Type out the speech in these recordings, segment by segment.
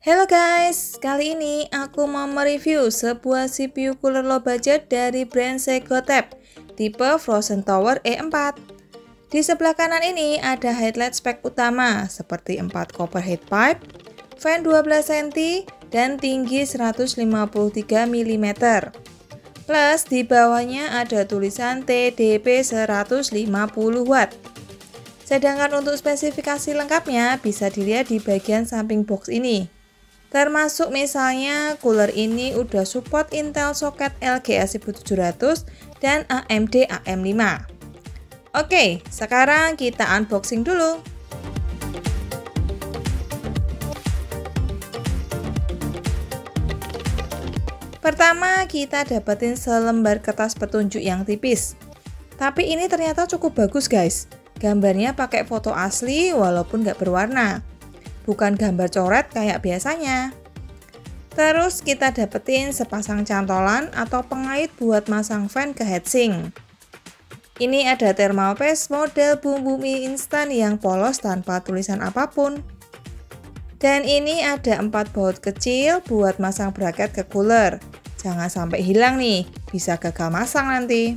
Halo guys, kali ini aku mau mereview sebuah CPU cooler low budget dari brand Segotep tipe Frozen Tower E4. Di sebelah kanan ini ada highlight spek utama seperti 4 copper heat pipe, fan 12 cm, dan tinggi 153 mm. Plus di bawahnya ada tulisan TDP 150 watt. Sedangkan untuk spesifikasi lengkapnya bisa dilihat di bagian samping box ini. Termasuk misalnya cooler ini udah support Intel soket LGA 1700 dan AMD AM5. Oke, sekarang kita unboxing dulu. Pertama, kita dapetin selembar kertas petunjuk yang tipis. Tapi ini ternyata cukup bagus guys. Gambarnya pakai foto asli walaupun nggak berwarna. Bukan gambar coret kayak biasanya. Terus kita dapetin sepasang cantolan atau pengait buat masang fan ke heatsink. Ini ada thermal paste model bumbu mie instan yang polos tanpa tulisan apapun. Dan ini ada 4 baut kecil buat masang bracket ke cooler. Jangan sampai hilang nih, bisa gagal masang nanti.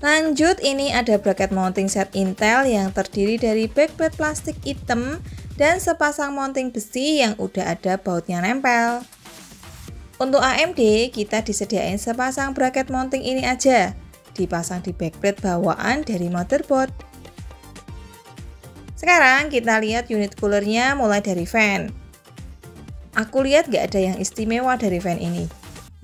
Lanjut, ini ada bracket mounting set Intel yang terdiri dari backplate plastik hitam dan sepasang mounting besi yang udah ada bautnya nempel. Untuk AMD, kita disediain sepasang bracket mounting ini aja, dipasang di backplate bawaan dari motherboard. Sekarang kita lihat unit coolernya mulai dari fan. Aku lihat gak ada yang istimewa dari fan ini.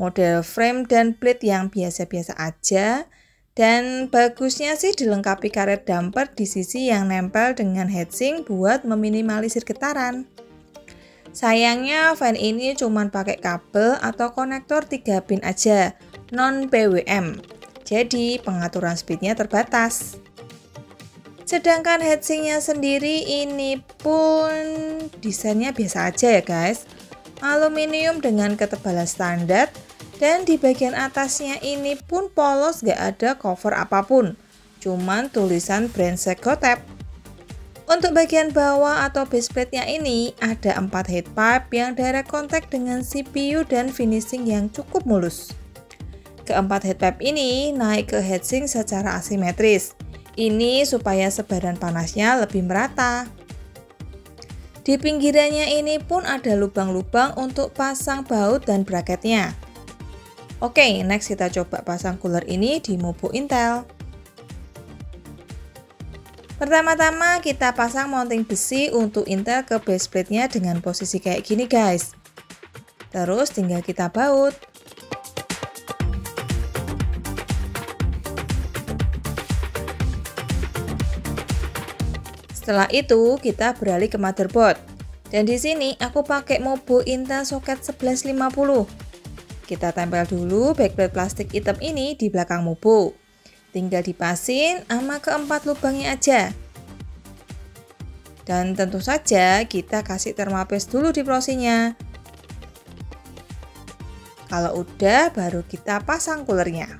Model frame dan plate yang biasa-biasa aja. Dan bagusnya sih dilengkapi karet damper di sisi yang nempel dengan heatsink buat meminimalisir getaran. Sayangnya fan ini cuma pakai kabel atau konektor 3 pin aja, non PWM. Jadi pengaturan speednya terbatas. Sedangkan heatsinknya sendiri ini pun desainnya biasa aja ya guys. Aluminium dengan ketebalan standar. Dan di bagian atasnya ini pun polos, gak ada cover apapun, cuman tulisan brand Segotep. Untuk bagian bawah atau base plate-nya ini ada 4 heat pipe yang direct contact dengan CPU dan finishing yang cukup mulus. Keempat heat pipe ini naik ke heatsink secara asimetris. Ini supaya sebaran panasnya lebih merata. Di pinggirannya ini pun ada lubang-lubang untuk pasang baut dan bracketnya. Oke, next kita coba pasang cooler ini di motebook Intel. Pertama-tama kita pasang mounting besi untuk Intel ke base plate-nya dengan posisi kayak gini guys. Terus tinggal kita baut. Setelah itu kita beralih ke motherboard. Dan di sini aku pakai motebook Intel soket 1150. Kita tempel dulu backplate plastik hitam ini di belakang motebook. Tinggal dipasin sama keempat lubangnya aja. Dan tentu saja kita kasih thermal paste dulu di prosinya. Kalau udah baru kita pasang coolernya.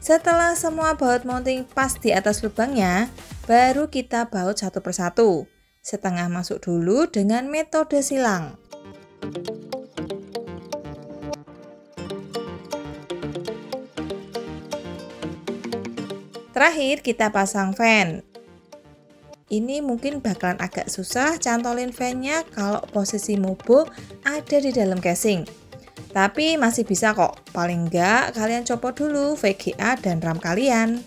Setelah semua baut mounting pas di atas lubangnya, baru kita baut satu persatu. Setengah masuk dulu dengan metode silang. Terakhir kita pasang fan. Ini mungkin bakalan agak susah cantolin fan-nya kalau posisi motebook ada di dalam casing. Tapi masih bisa kok, paling enggak kalian copot dulu VGA dan RAM kalian.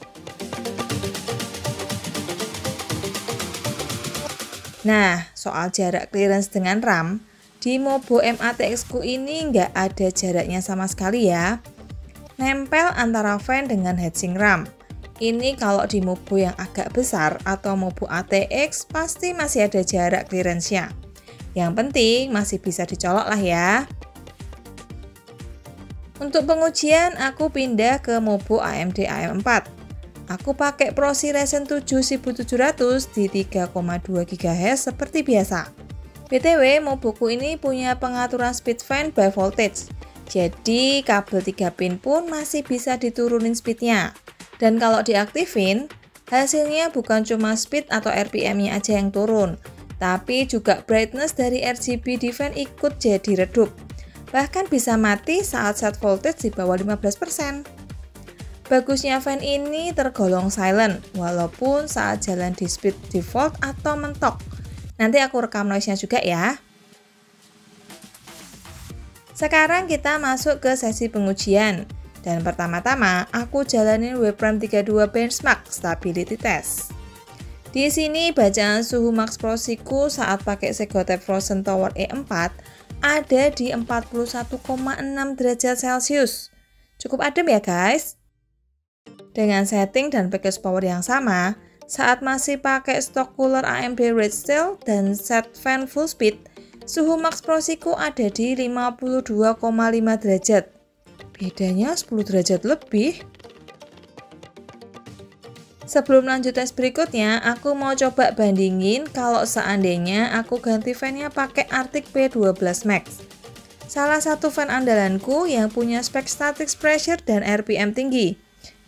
Nah, soal jarak clearance dengan RAM, di motebook MATX ku ini nggak ada jaraknya sama sekali ya. Nempel antara fan dengan heatsink RAM. Ini kalau di motebook yang agak besar atau motebook ATX pasti masih ada jarak clearance-nya. Yang penting masih bisa dicolok lah ya. Untuk pengujian aku pindah ke motebook AMD AM4. Aku pakai Proci Ryzen 7 1700 di 3,2 GHz seperti biasa. BTW motebookku ini punya pengaturan speed fan by voltage. Jadi kabel 3 pin pun masih bisa diturunin speednya. Dan kalau diaktifin, hasilnya bukan cuma speed atau RPM-nya aja yang turun, Tapi juga brightness dari RGB di fan ikut jadi redup. Bahkan bisa mati saat set voltage di bawah 15%. Bagusnya fan ini tergolong silent, walaupun saat jalan di speed default atau mentok. Nanti aku rekam noise-nya juga ya. Sekarang kita masuk ke sesi pengujian. Dan pertama-tama aku jalanin Webram 32 benchmark stability test. Di sini bacaan suhu max prosiku saat pakai Segotep Frozen Tower E4 ada di 41,6 derajat Celcius. Cukup adem ya guys. Dengan setting dan package power yang sama, saat masih pakai stok cooler AMD Redsteel dan set fan full speed, suhu max prosiku ada di 52,5 derajat. Bedanya 10 derajat lebih. Sebelum lanjut tes berikutnya, aku mau coba bandingin kalau seandainya aku ganti fan-nya pakai Arctic P12 Max. Salah satu fan andalanku yang punya spek static pressure dan RPM tinggi.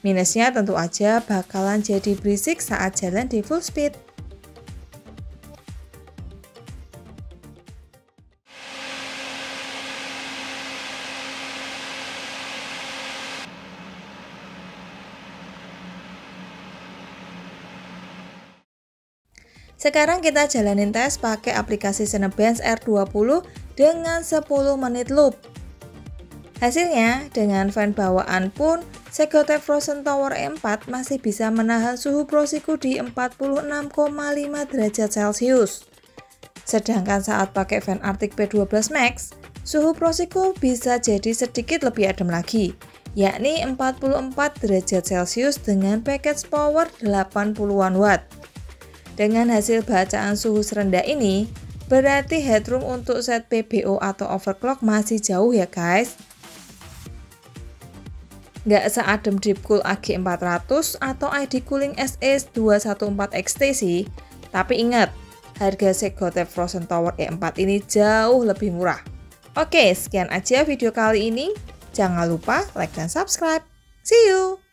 Minusnya tentu aja bakalan jadi berisik saat jalan di full speed. Sekarang kita jalanin tes pakai aplikasi Cinebench R20 dengan 10 menit loop. Hasilnya, dengan fan bawaan pun, Segotep Frozen Tower E4 masih bisa menahan suhu prosiku di 46,5 derajat Celcius. Sedangkan saat pakai fan Arctic P12 Max, suhu prosiku bisa jadi sedikit lebih adem lagi, yakni 44 derajat Celcius dengan package power 80-an watt. Dengan hasil bacaan suhu serendah ini, berarti headroom untuk set PBO atau overclock masih jauh ya guys. Nggak seadem Deepcool AG400 atau ID Cooling SE214XT sih, tapi ingat, harga Segotep Frozen Tower E4 ini jauh lebih murah. Oke, sekian aja video kali ini. Jangan lupa like dan subscribe. See you!